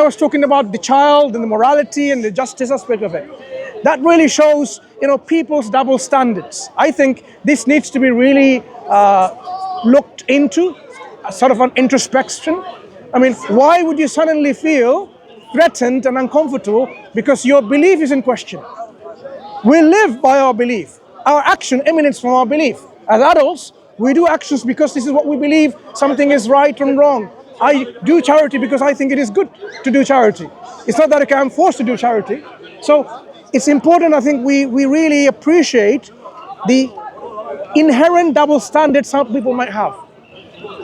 was talking about the child and the morality and the justice aspect of it. That really shows, people's double standards. I think this needs to be really looked into, sort of an introspection. I mean, why would you suddenly feel threatened and uncomfortable because your belief is in question? We live by our belief. Our action emanates from our belief. As adults, we do actions because this is what we believe something is right and wrong. I do charity because I think it is good to do charity. It's not that I'm forced to do charity. So it's important, I think, we really appreciate the inherent double standards some people might have.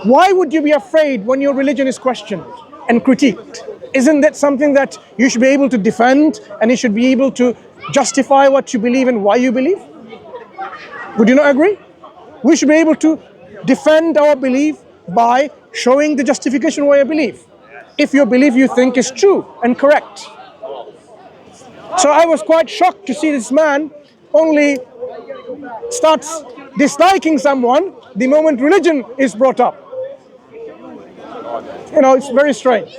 Why would you be afraid when your religion is questioned and critiqued? Isn't that something that you should be able to defend, and you should be able to justify what you believe and why you believe? Would you not agree? We should be able to defend our belief by showing the justification why I believe, if your belief you think is true and correct. So I was quite shocked to see this man only starts disliking someone the moment religion is brought up. It's very strange.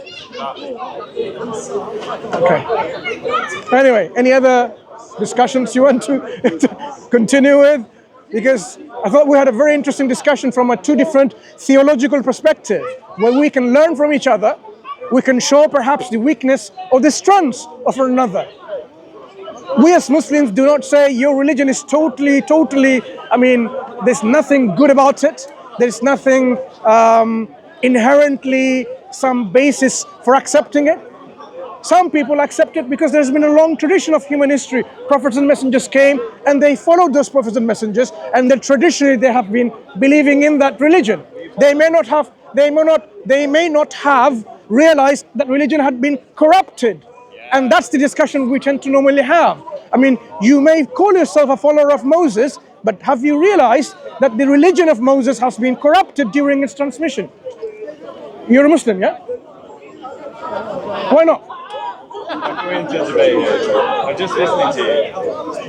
Okay. Anyway, any other discussions you want to continue with? Because I thought we had a very interesting discussion from two different theological perspectives, where we can learn from each other. We can show perhaps the weakness or the strengths of another. We as Muslims do not say your religion is totally, there's nothing good about it. There's nothing inherently some basis for accepting it. Some people accept it because there's been a long tradition of human history. Prophets and messengers came and they followed those prophets and messengers, and then traditionally they have been believing in that religion. They may not have realized that religion had been corrupted. And that's the discussion we tend to normally have. I mean, you may call yourself a follower of Moses, but have you realized that the religion of Moses has been corrupted during its transmission? You're a Muslim, yeah? Why not? I'm going to debate here. I'm just listening to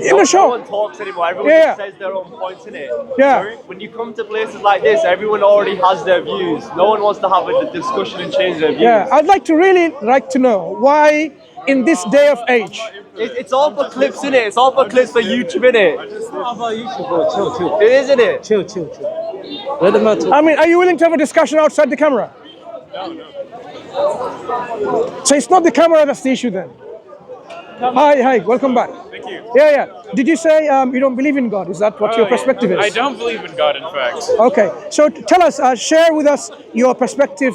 you. Sure. No one talks anymore. Everyone just says their own points in it. Yeah. When you come to places like this, everyone already has their views. No one wants to have a discussion and change their views. Yeah, I'd really like to know why in this day of age. It's all for clips, innit? It's all for clips for YouTube, innit? It's not about YouTube, bro. Chill. It is, innit? Chill. Let them talk. I mean, are you willing to have a discussion outside the camera? No. So it's not the camera that's the issue then? Hi, welcome back. Thank you. Yeah. Did you say you don't believe in God? Is that what your perspective is? I don't believe in God, in fact. Okay, so tell us, share with us your perspective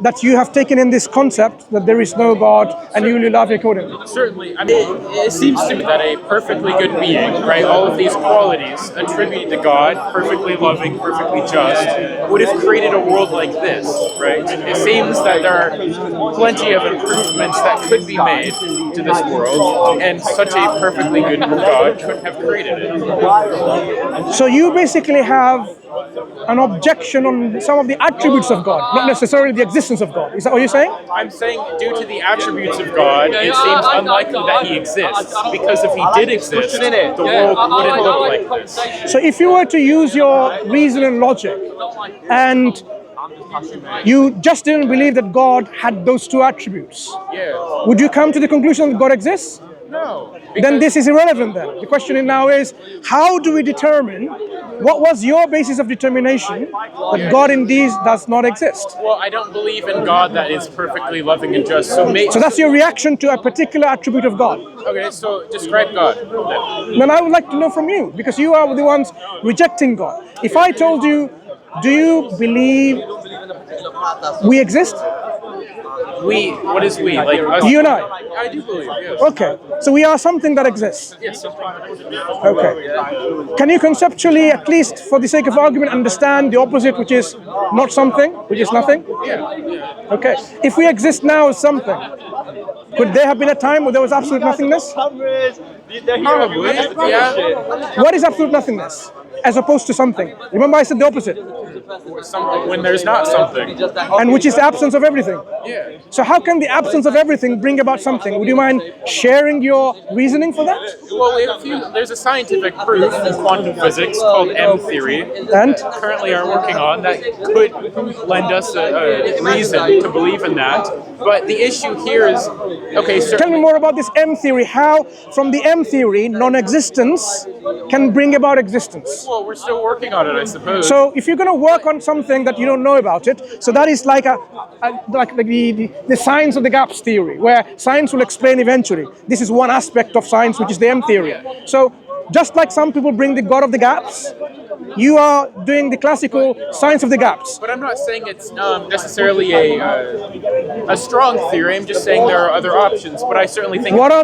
that you have taken in this concept that there is no God and you will love accordingly. Certainly. I mean, it seems to me that a perfectly good being, right, all of these qualities attributed to God, perfectly loving, perfectly just, would have created a world like this, right? It seems that there are plenty of improvements that could be made to this world, and such a perfectly good God couldn't have created it. So you basically have an objection on some of the attributes of God, not necessarily the existence of God. Is that what you're saying? I'm saying due to the attributes of God, it seems unlikely that he exists, because if he did exist, the world wouldn't look like this. So if you were to use your reason and logic, and you just didn't believe that God had those two attributes, would you come to the conclusion that God exists? No. Then this is irrelevant then. The question now is, how do we determine, what was your basis of determination that God indeed does not exist? Well, I don't believe in God that is perfectly loving and just. So that's your reaction to a particular attribute of God. Okay, so describe God. Then I would like to know from you, because you are the ones rejecting God. If I told you, do you believe we exist? We? What is we? Like us? You and I? I do believe, yes. Okay, so we are something that exists. Yes. Okay. Can you conceptually, at least for the sake of argument, understand the opposite, which is not something, which is nothing? Yeah. Okay. If we exist now as something, could there have been a time where there was absolute nothingness? Probably, yeah. What is absolute nothingness as opposed to something? Remember I said the opposite. something when there's not something. And which is the absence of everything. Yeah. So how can the absence of everything bring about something? Would you mind sharing your reasoning for that? Well, there's a scientific proof in quantum physics called M theory, And currently are working on, that could lend us a reason to believe in that. But the issue here is, okay, tell me more about this M theory. How, from the M theory, non-existence can bring about existence. Well, we're still working on it, I suppose. So if you're going to work on something that you don't know about it, so that is like the science of the gaps theory, where science will explain eventually. This is one aspect of science, which is the M theory. So just like some people bring the God of the gaps, you are doing the classical science of the gaps. But I'm not saying it's necessarily a strong theory. I'm just saying there are other options. But I certainly think. What are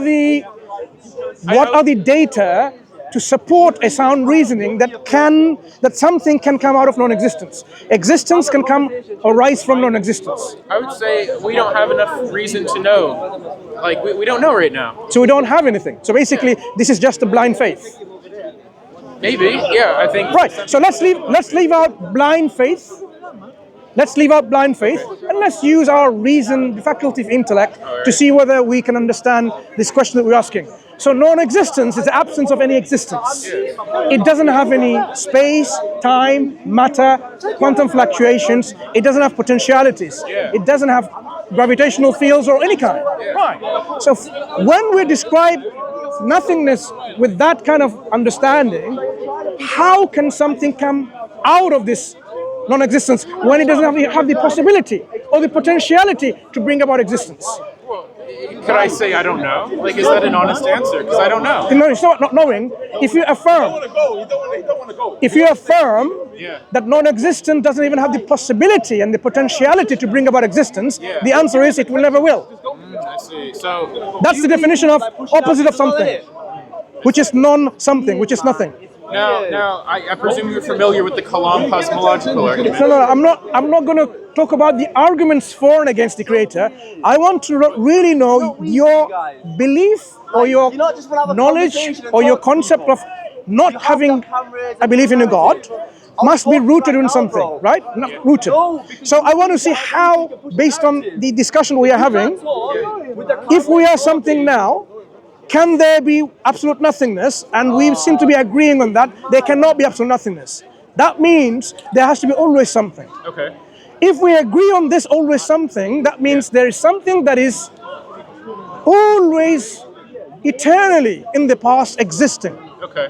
the data to support a sound reasoning that something can come out of non-existence? Existence can come or rise from non-existence. I would say we don't have enough reason to know. Like we don't know right now. So we don't have anything. So basically, this is just a blind faith. Maybe, yeah, I think. Right. So let's leave out blind faith. Let's leave out blind faith, and let's use our reason, the faculty of intellect, to see whether we can understand this question that we're asking. So non-existence is the absence of any existence. It doesn't have any space, time, matter, quantum fluctuations. It doesn't have potentialities. It doesn't have gravitational fields or any kind. Right. So when we describe nothingness with that kind of understanding, how can something come out of this non-existence when it doesn't have the possibility or the potentiality to bring about existence? Well, could I say I don't know? Like, is that an honest answer? Because I don't know. No, it's not knowing. If you affirm that non-existent doesn't even have the possibility and the potentiality to bring about existence, the answer is it will never will. I see. So that's the definition of opposite of something, which is non-something, which is nothing. Now, I presume you're familiar with the Kalam cosmological argument. No, I'm not going to talk about the arguments for and against the Creator. I want to really know your belief or your knowledge or your concept of not having a belief in a God must be rooted in something, right? Not rooted. So I want to see how, based on the discussion we are having, if we are something now, can there be absolute nothingness? And we seem to be agreeing on that. There cannot be absolute nothingness. That means there has to be always something. Okay. If we agree on this always something, that means there is something that is always, eternally in the past existing. Okay.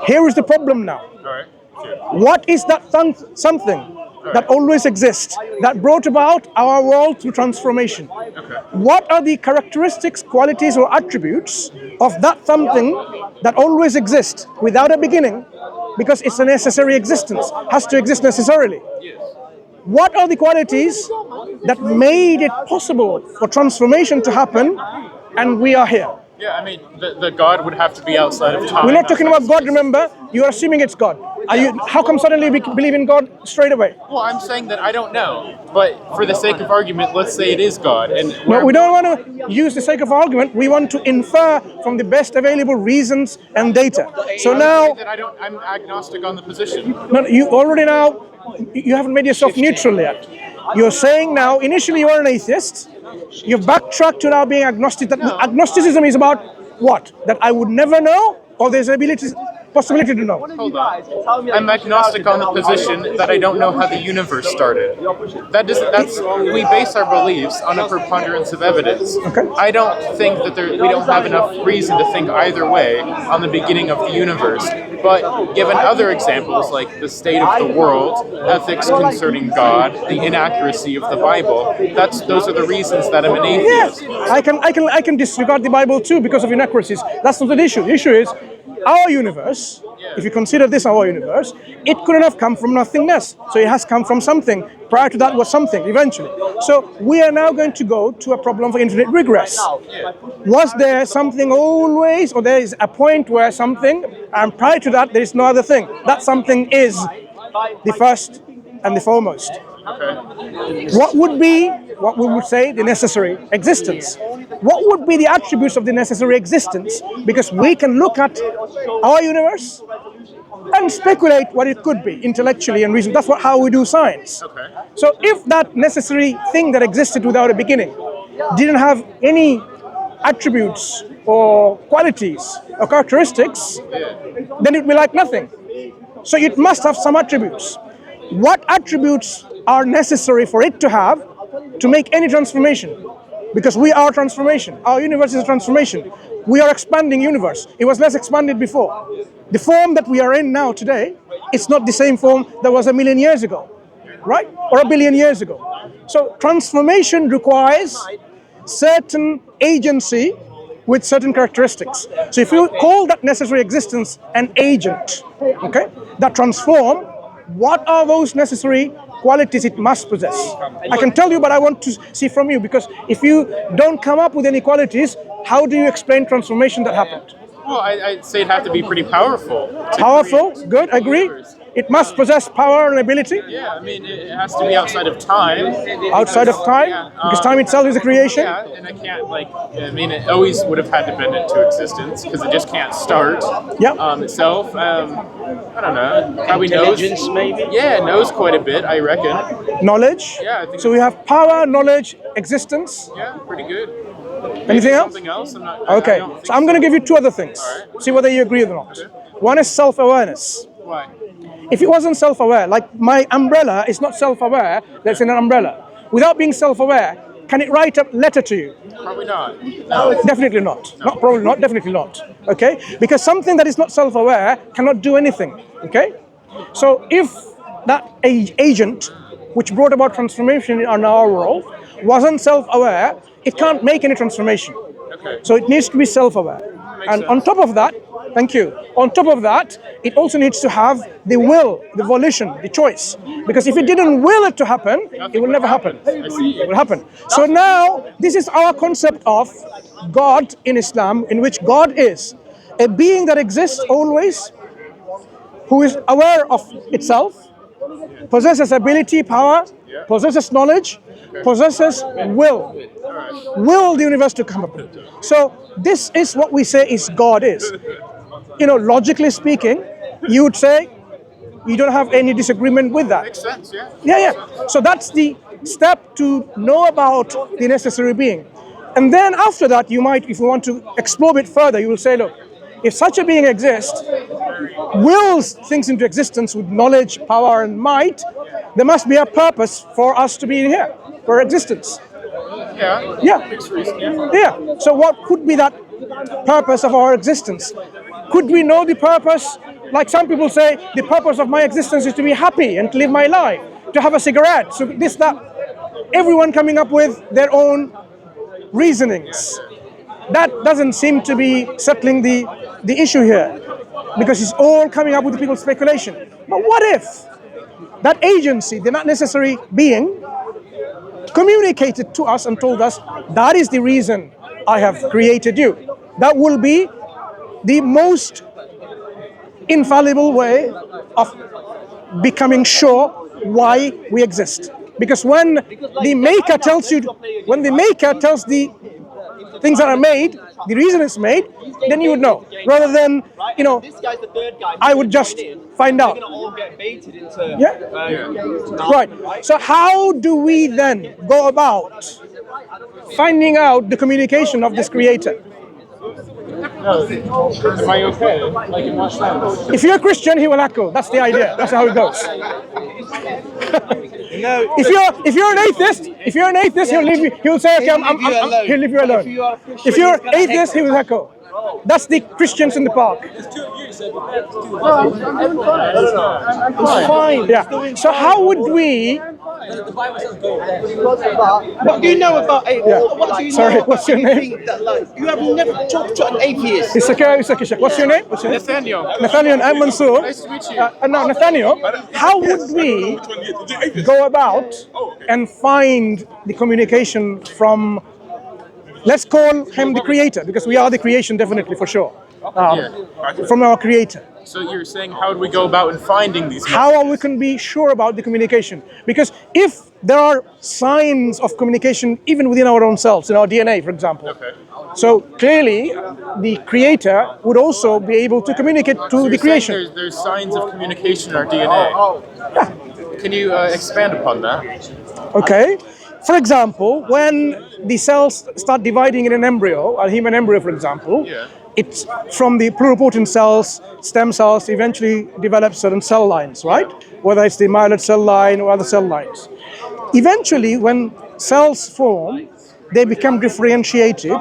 Here is the problem now. All right. What is that something that always exists, that brought about our world through transformation? Okay. What are the characteristics, qualities, or attributes of that something that always exists without a beginning, because it's a necessary existence, has to exist necessarily? Yes. What are the qualities that made it possible for transformation to happen, and we are here? Yeah, I mean, the God would have to be outside of time. We're not talking about God, remember? You're assuming it's God. How come suddenly we believe in God straight away? Well, I'm saying that I don't know. But for the sake of argument, let's say it is God. And no, we don't want to use the sake of argument. We want to infer from the best available reasons and data. So now... I'm agnostic on the position. No, you haven't made yourself neutral yet. You're saying now, initially you were an atheist. You've backtracked to now being agnostic. That agnosticism is about what? That I would never know, or there's possibility to know? Hold on. I'm agnostic on the position that I don't know how the universe started. We base our beliefs on a preponderance of evidence. Okay. I don't think that we don't have enough reason to think either way on the beginning of the universe. But given other examples like the state of the world, ethics concerning God, the inaccuracy of the Bible, those are the reasons that I'm an atheist. Yeah, I can disregard the Bible too because of inaccuracies. That's not the issue. The issue is our universe. If you consider this our universe, it couldn't have come from nothingness. So it has come from something. Prior to that was something, eventually. So we are now going to go to a problem for infinite regress. Was there something always, or there is a point where something, and prior to that there is no other thing. That something is the first and the foremost. Okay. What would be, what we would say, the necessary existence? What would be the attributes of the necessary existence? Because we can look at our universe, and speculate what it could be intellectually and reason. That's how we do science. Okay. So if that necessary thing that existed without a beginning didn't have any attributes or qualities or characteristics, then it would be like nothing. So it must have some attributes. What attributes are necessary for it to have to make any transformation? Because we are transformation. Our universe is a transformation. We are expanding universe. It was less expanded before. The form that we are in now today, it's not the same form that was 1 million years ago, right? Or 1 billion years ago. So transformation requires certain agency with certain characteristics. So if you call that necessary existence an agent, okay, that transform, what are those necessary qualities it must possess? I can tell you, but I want to see from you, because if you don't come up with any qualities, how do you explain transformation that happened? Well, I'd say it'd have to be pretty powerful. Powerful, good, agree. It must possess power and ability. Yeah, I mean, it has to be outside of time. Outside of time, because time itself is a creation. Yeah, and it can't, like, I mean, it always would have had to bend into existence because it just can't start itself. I don't know. Probably Intelligence, knows. maybe? Yeah, knows quite a bit, I reckon. Knowledge. Yeah, I think so we have power, knowledge, existence. Yeah, pretty good. Anything else? Something else? I'm not, Okay, I don't think so I'm going to give you two other things. All right. See whether you agree or not. One is self-awareness. Why? If it wasn't self-aware, like my umbrella is not self-aware, that's in an umbrella. Without being self-aware, can it write a letter to you? Probably not. No. Definitely not. Not probably not, definitely not. Okay? Because something that is not self-aware cannot do anything. Okay? So if that agent which brought about transformation in our world wasn't self-aware, it can't make any transformation. Okay. So it needs to be self-aware. And on top of that, thank you. On top of that, it also needs to have the will, the volition, the choice. Because if it didn't will it to happen, it will never happen. I see. It will happen. So now, this is our concept of God in Islam, in which God is a being that exists always, who is aware of itself, possesses ability, power, possesses knowledge, possesses will. Will the universe to come up. So this is what we say is God is. You know, logically speaking, you would say you don't have any disagreement with that. Makes sense, yeah. Yeah. So that's the step to know about the necessary being. And then after that, you might, if you want to explore a bit further, you will say, look, if such a being exists, wills things into existence with knowledge, power, and might, there must be a purpose for us to be here, for existence. Yeah. Makes reason, yeah. Yeah. So what could be that purpose of our existence? Could we know the purpose? Like some people say, the purpose of my existence is to be happy and to live my life, to have a cigarette, so this, that. Everyone coming up with their own reasonings. That doesn't seem to be settling the issue here, because it's all coming up with people's speculation. But what if that agency, the not necessary being, communicated to us and told us, that is the reason I have created you. That will be the most infallible way of becoming sure why we exist. Because when the maker tells you, when the maker tells the things that are made, the reason it's made, then you would know. Rather than, you know, I would just find out. Yeah? Right. So how do we then go about finding out the communication of this creator? Am I okay? Like in what sense? If you're a Christian, he will echo. That's the idea. That's how it goes. If you're an atheist, he'll leave you. He'll say, okay, he'll leave you alone. If you're atheist, he will echo. That's the Christians in the park. It's fine. Yeah. So how would we? What do you know about atheists? What do you Sorry, know about what's your name? anything that, like, you have never talked to an atheist. It's okay. What's your name? What's your name? Nathaniel. Nathaniel, I'm Manur. Nice to meet you. Now, Nathaniel, how would we go about and find the communication from, let's call him the creator, because we are the creation, definitely, for sure. From our creator. So you're saying, how do we go about in finding these How messages? we can be sure about the communication? Because if there are signs of communication even within our own selves, in our DNA, for example, So clearly, the creator would also be able to communicate to the You're saying creation. there's signs of communication in our DNA. Can you expand upon that? Okay. For example, when the cells start dividing in an embryo, a human embryo, for example, Yeah. it's from the pluripotent cells, stem cells, eventually develop certain cell lines, right? Whether it's the myeloid cell line or other cell lines. Eventually, when cells form, they become differentiated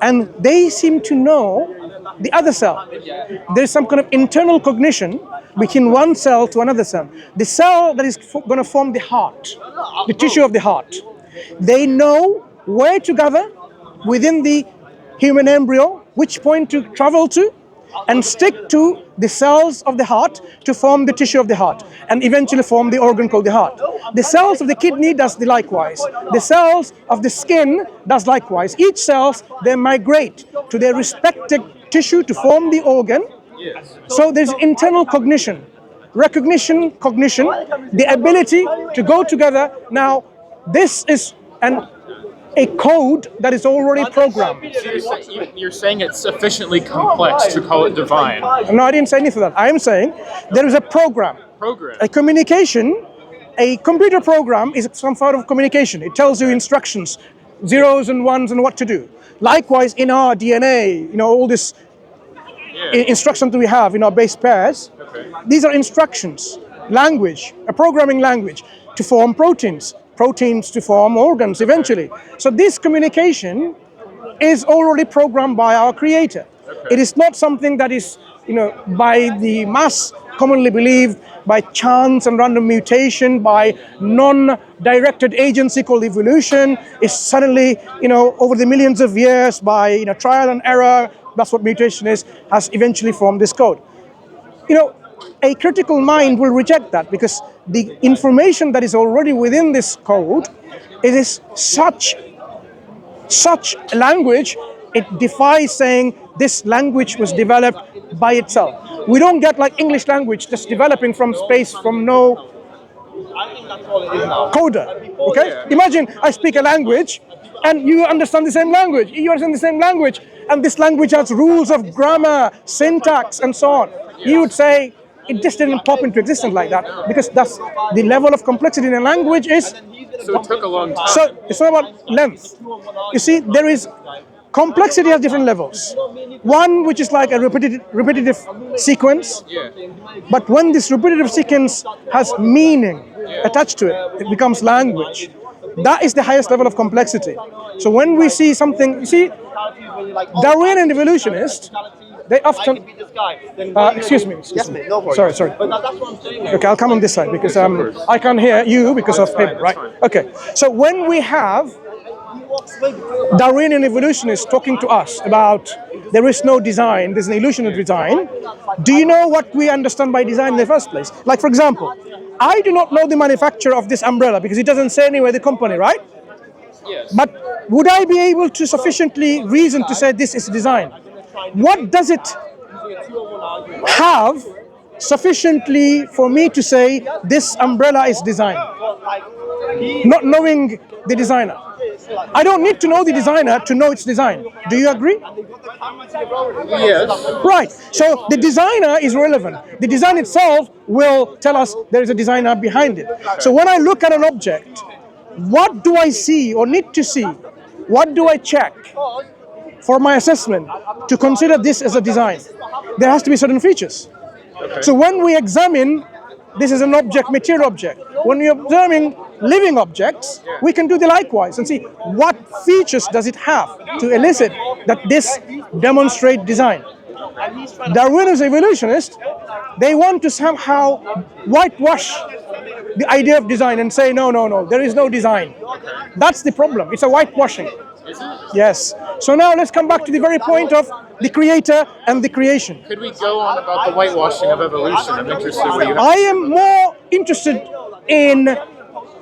and they seem to know the other cell. There's some kind of internal cognition between one cell to another cell. The cell that is going to form the heart, the tissue of the heart, they know where to gather within the human embryo, which point to travel to, and stick to the cells of the heart to form the tissue of the heart and eventually form the organ called the heart. The cells of the kidney does the likewise. The cells of the skin does likewise. Each cells, they migrate to their respective tissue to form the organ. So there's internal cognition, recognition, cognition, the ability to go together. Now, this is a code that is already programmed. You're saying it's sufficiently complex to call it divine. No, I didn't say anything of that. I am saying there is a program. A communication, a computer program is some sort of communication. It tells you instructions, zeros and ones and what to do. Likewise, in our DNA, all this instructions that we have in our base pairs, these are instructions, language, a programming language to form proteins to form organs eventually. So this communication is already programmed by our creator. It is not something that is, by the mass commonly believed, by chance and random mutation, by non-directed agency called evolution, is suddenly, over the millions of years by trial and error, that's what mutation is, has eventually formed this code. A critical mind will reject that because the information that is already within this code is such language, it defies saying this language was developed by itself. We don't get like English language just developing from space from no coder. Okay? Imagine I speak a language and you understand the same language. You understand the same language, and this language has rules of grammar, syntax, and so on. You would say it just didn't pop into existence like that because that's the level of complexity in a language is. So it took a long time. So it's not about length. You see, there is complexity has different levels. One which is like a repetitive sequence, but when this repetitive sequence has meaning attached to it, it becomes language. That is the highest level of complexity. So when we see something, you see, Darwinian evolutionists, they often, excuse me. Sorry. Okay, I'll come on this side because I can't hear you because of him, right? Okay, so when we have Darwinian evolutionists talking to us about there is no design, there's an illusion of design, do you know what we understand by design in the first place? Like, for example, I do not know the manufacturer of this umbrella because it doesn't say anywhere the company, right? Yes. But would I be able to sufficiently reason to say this is design? What does it have sufficiently for me to say this umbrella is design? Not knowing the designer. I don't need to know the designer to know its design. Do you agree? Yes. Right. So the designer is relevant. The design itself will tell us there is a designer behind it. So when I look at an object, what do I see or need to see? What do I check for my assessment to consider this as a design? There has to be certain features. So when we examine this is an object, material object. When we're observing living objects, we can do the likewise and see what features does it have to elicit that this demonstrate design. Darwinian evolutionists, they want to somehow whitewash the idea of design and say, no, there is no design. That's the problem. It's a whitewashing. Yes. So now let's come back to the very point of the creator and the creation. Could we go on about the whitewashing of evolution? I'm interested what you have. I am more interested in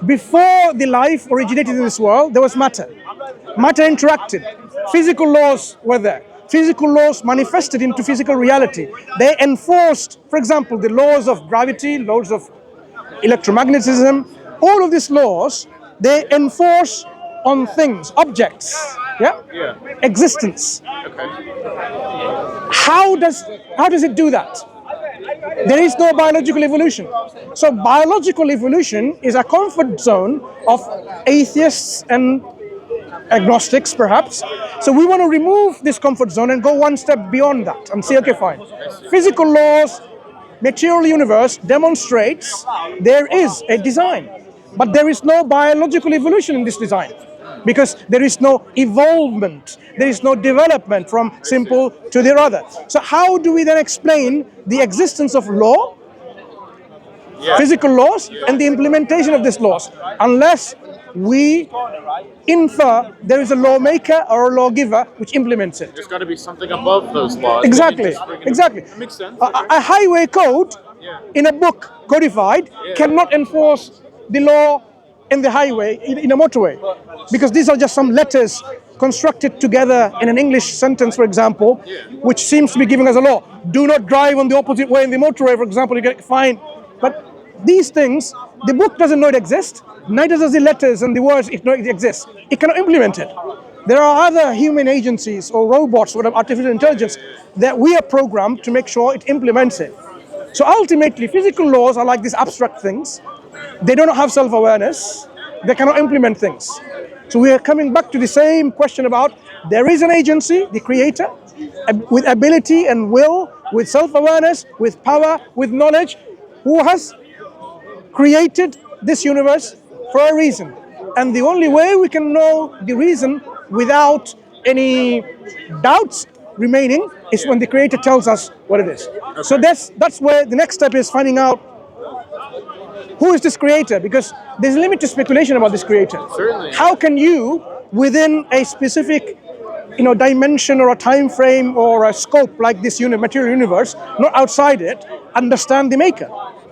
before the life originated in this world, there was matter. Matter interacted. Physical laws were there. Physical laws manifested into physical reality. They enforced, for example, the laws of gravity, laws of electromagnetism. All of these laws, they enforce on things, objects. Yeah? Yeah. Existence. Okay. How does it do that? There is no biological evolution. So biological evolution is a comfort zone of atheists and agnostics, perhaps. So we want to remove this comfort zone and go one step beyond that and say, okay, fine. Physical laws, material universe demonstrates there is a design, but there is no biological evolution in this design because there is no evolvement, there is no development from simple to the other. So how do we then explain the existence of law, physical laws, and the implementation of these laws, unless we infer there is a lawmaker or a lawgiver which implements it? There's got to be something above those laws. Exactly, exactly. That makes sense. A highway code in a book codified cannot enforce the law in the highway, in a motorway, because these are just some letters constructed together in an English sentence, for example, which seems to be giving us a law. Do not drive on the opposite way in the motorway, for example, you get fined. But these things, the book doesn't know it exists, neither does the letters and the words know it exists. It cannot implement it. There are other human agencies or robots or artificial intelligence that we are programmed to make sure it implements it. So ultimately, physical laws are like these abstract things. They don't have self-awareness. They cannot implement things. So we are coming back to the same question about there is an agency, the creator, with ability and will, with self-awareness, with power, with knowledge, who has created this universe for a reason. And the only way we can know the reason without any doubts remaining is when the creator tells us what it is. Okay. So that's where the next step is finding out who is this creator, because there's a limit to speculation about this creator. Certainly. How can you, within a specific dimension or a time frame or a scope like this material universe, not outside it, understand the maker?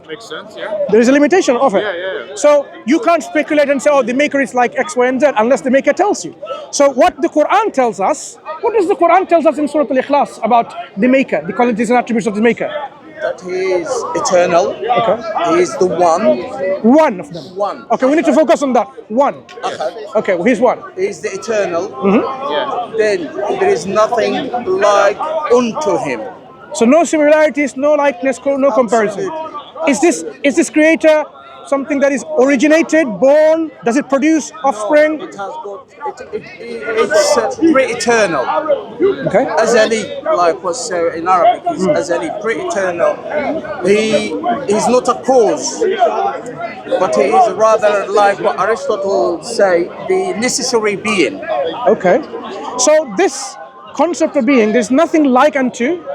Makes sense, yeah. There is a limitation of it. Yeah. So you can't speculate and say, oh, the maker is like X, Y, and Z, unless the maker tells you. So what the Quran tells us, what does the Quran tells us in Surah Al-Ikhlas about the maker, the qualities and attributes of the maker? That he is eternal. Okay. He is the one. One of them. One. Okay, we need to focus on that. One. Okay, well, he's one. He is the eternal. Yeah. Then there is nothing like unto him. So no similarities, no likeness, no comparison. Is this creator something that is originated, born? Does it produce offspring? It has got. It's pre-eternal. Okay. Azali, like was in Arabic, is Azali, pre-eternal. He is not a cause, but he is rather like what Aristotle say, the necessary being. Okay. So this concept of being, there's nothing like unto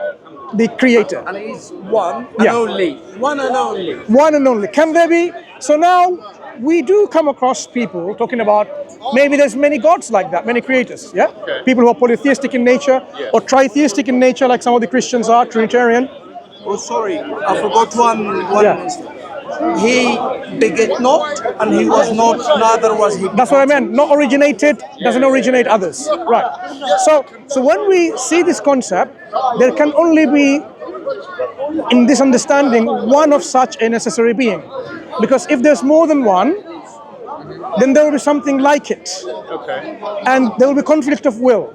the creator. And he's one and only. One and only. One and only. Can there be? So now we do come across people talking about maybe there's many gods like that, many creators. Yeah. Okay. People who are polytheistic in nature or tritheistic in nature, like some of the Christians are, Trinitarian. Oh, sorry, I forgot one. He beget not, and he was not, neither was he. That's what I meant. Not originated doesn't originate others. Right. So when we see this concept, there can only be, in this understanding, one of such a necessary being. Because if there's more than one, then there will be something like it. Okay. And there will be conflict of will.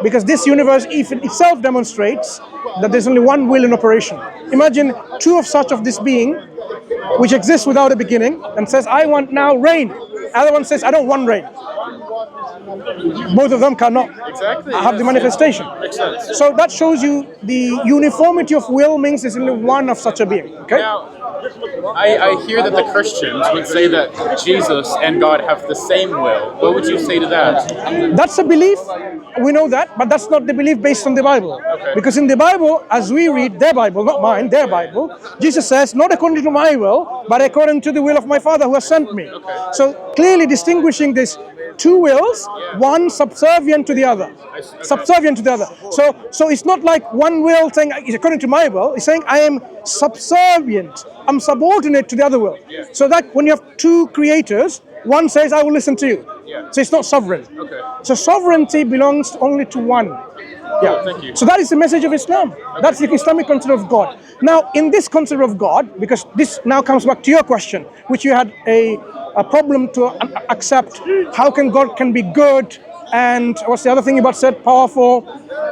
Because this universe itself demonstrates that there's only one will in operation. Imagine two of such of this being, which exists without a beginning, and says, I want now rain. The other one says, I don't want rain. Both of them cannot have the manifestation. Makes sense. So that shows you the uniformity of will means there's only one of such a being. Okay? Now, I hear that the Christians would say that Jesus and God have the same will. What would you say to that? That's a belief. We know that, but that's not the belief based on the Bible. Okay. Because in the Bible, as we read their Bible, not mine, their Bible, Jesus says, not according to my will, but according to the will of my Father who has sent me. Okay. So clearly distinguishing these two wills, one subservient to the other. Subservient to the other. So it's not like one will saying, it's according to my will, it's saying I am subservient. I'm subordinate to the other will. So that when you have two creators, one says, I will listen to you. So it's not sovereign. Okay. So sovereignty belongs only to one. Yeah. Thank you. So that is the message of Islam. That's the Islamic concept of God. Now, in this concept of God, because this now comes back to your question, which you had a problem to accept, how can God can be good and what's the other thing you about said? Powerful,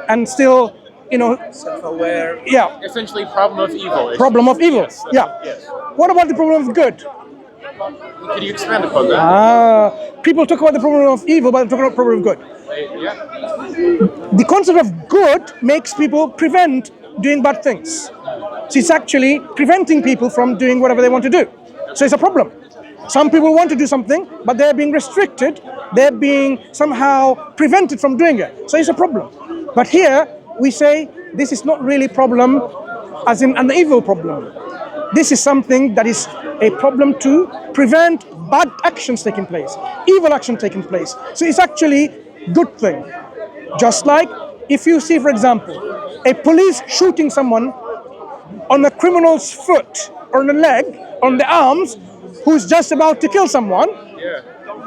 and still, Self-aware. yeah, Essentially, problem of evil. problem of evil. Yes, Yeah. yes. What about the problem of good? Could you expand upon that? People talk about the problem of evil, but they talk about the problem of good. Yeah. The concept of good makes people prevent doing bad things. So it's actually preventing people from doing whatever they want to do. So it's a problem. Some people want to do something, but they're being restricted. They're being somehow prevented from doing it. So it's a problem. But here we say this is not really a problem as in an evil problem. This is something that is a problem to prevent bad actions taking place, evil action taking place. So it's actually a good thing. Just like if you see, for example, a police shooting someone on a criminal's foot, or on the leg, on the arms, who's just about to kill someone,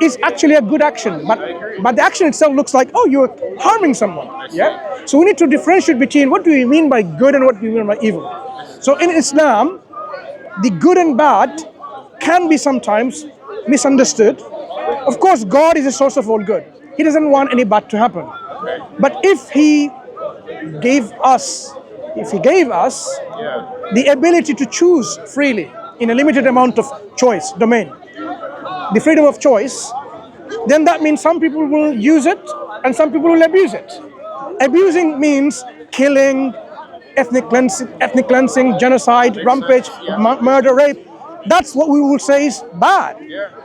is actually a good action. But the action itself looks like, oh, you're harming someone. Yeah. So we need to differentiate between what do we mean by good and what do we mean by evil. So in Islam, the good and bad can be sometimes misunderstood. Of course, God is the source of all good. He doesn't want any bad to happen. But if He gave us the ability to choose freely in a limited amount of choice, domain, the freedom of choice, then that means some people will use it and some people will abuse it. Abusing means killing, ethnic cleansing, genocide, rampage, murder, rape. That's what we would say is bad.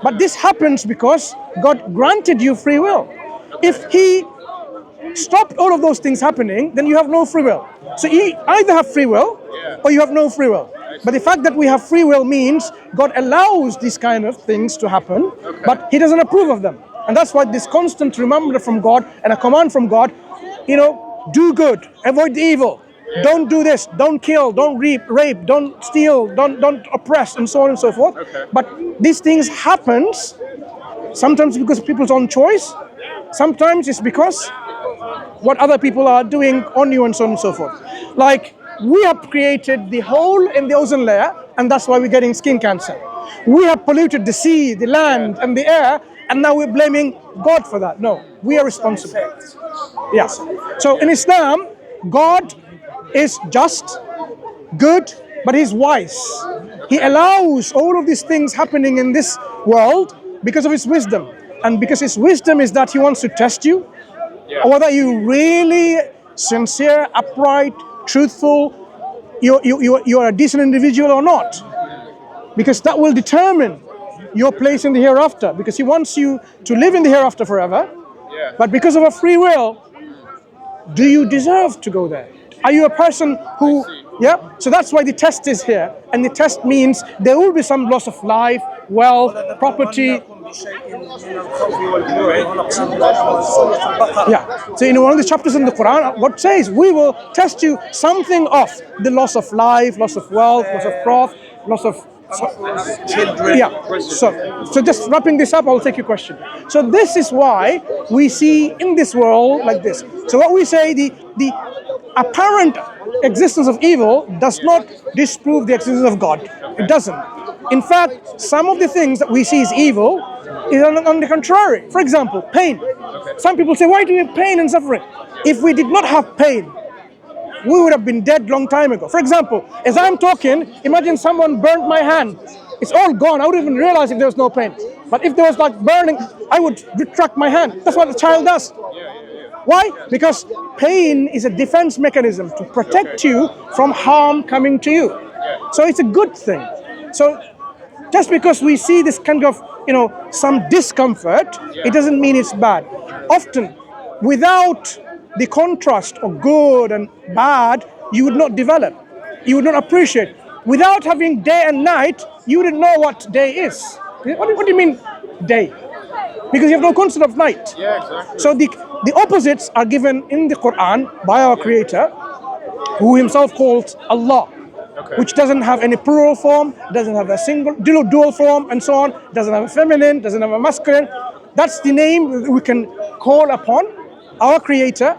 But this happens because God granted you free will. If He stopped all of those things happening, then you have no free will. So you either have free will or you have no free will. But the fact that we have free will means God allows these kind of things to happen, but He doesn't approve of them. And that's why this constant reminder from God and a command from God, do good, avoid the evil. Don't do this, don't kill, don't rape, don't steal, don't oppress, and so on and so forth. But these things happens sometimes because of people's own choice, sometimes it's because what other people are doing on you, and so on and so forth. Like, we have created the hole in the ozone layer, and that's why we're getting skin cancer. We have polluted the sea, the land, and the air, and now we're blaming God for that. No, we are responsible. Yes. So in Islam, God is just, good, but He's wise. He allows all of these things happening in this world because of His wisdom. And because His wisdom is that He wants to test you, whether you really sincere, upright, truthful, you are a decent individual or not. Because that will determine your place in the hereafter. Because He wants you to live in the hereafter forever. But because of a free will, do you deserve to go there? Are you a person who, So that's why the test is here. And the test means there will be some loss of life, wealth, property. So in one of the chapters in the Quran, what says, we will test you something of the loss of life, loss of wealth, loss of cloth, loss of children. So just wrapping this up, I'll take your question. So this is why we see in this world like this. So what we say, the apparent existence of evil does not disprove the existence of God. It doesn't. In fact, some of the things that we see as evil is on the contrary. For example, pain. Some people say, why do we have pain and suffering? If we did not have pain, we would have been dead long time ago. For example, as I'm talking, imagine someone burnt my hand. It's all gone. I wouldn't even realize if there was no pain. But if there was like burning, I would retract my hand. That's what the child does. Why? Because pain is a defense mechanism to protect you from harm coming to you. So it's a good thing. So just because we see this kind of, some discomfort, it doesn't mean it's bad. Often, without the contrast of good and bad, you would not develop. You would not appreciate. Without having day and night, you wouldn't know what day is. What do you mean day? Because you have no concept of night. Exactly. So the opposites are given in the Quran by our Creator, who Himself calls Allah, which doesn't have any plural form, doesn't have a dual form, and so on, doesn't have a feminine, doesn't have a masculine. That's the name we can call upon our Creator,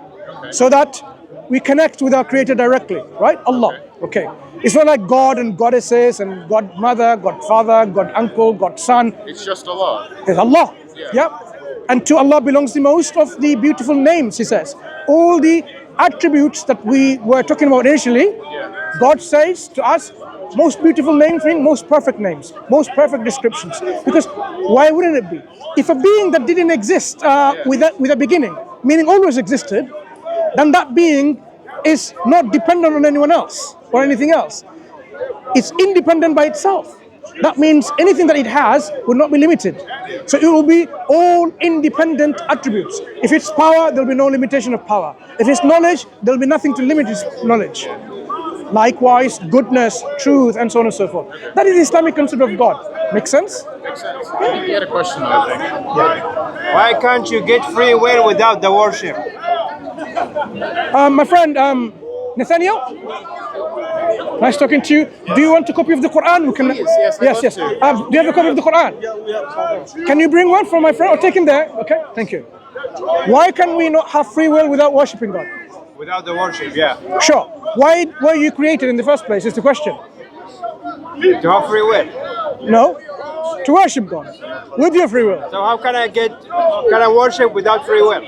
so that we connect with our Creator directly, right? Allah. Okay. It's not like God and goddesses and godmother, godfather, god uncle, godson. It's just Allah. It's Allah. Yeah. And to Allah belongs the most of the beautiful names, he says. All the attributes that we were talking about initially, God says to us, most beautiful names mean most perfect names, most perfect descriptions. Because why wouldn't it be? If a being that didn't exist with a beginning, meaning always existed, then that being is not dependent on anyone else or anything else. It's independent by itself. That means anything that it has will not be limited. So it will be all independent attributes. If it's power, there will be no limitation of power. If it's knowledge, there will be nothing to limit its knowledge. Likewise, goodness, truth, and so on and so forth. That is the Islamic concept of God. Make sense? Makes sense. You had a question, though, I think. Why can't you get free will without the worship? My friend, Nathaniel? Nice talking to you. Do you want a copy of the Quran? We can. Yes, yes. Do you have a copy of the Quran? Can you bring one for my friend or take him there? Okay, thank you. Why can we not have free will without worshiping God? Without the worship, yeah. Sure. Why were you created in the first place is the question. To have free will. No, to worship God with your free will. So how can I worship without free will?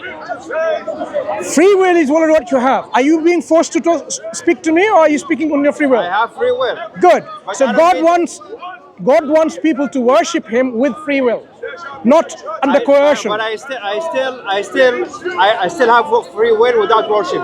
Free will is already what you have. Are you being forced to speak to me, or are you speaking on your free will? I have free will. Good. But So I don't God wants people to worship Him with free will, not under coercion. But I still have free will without worship.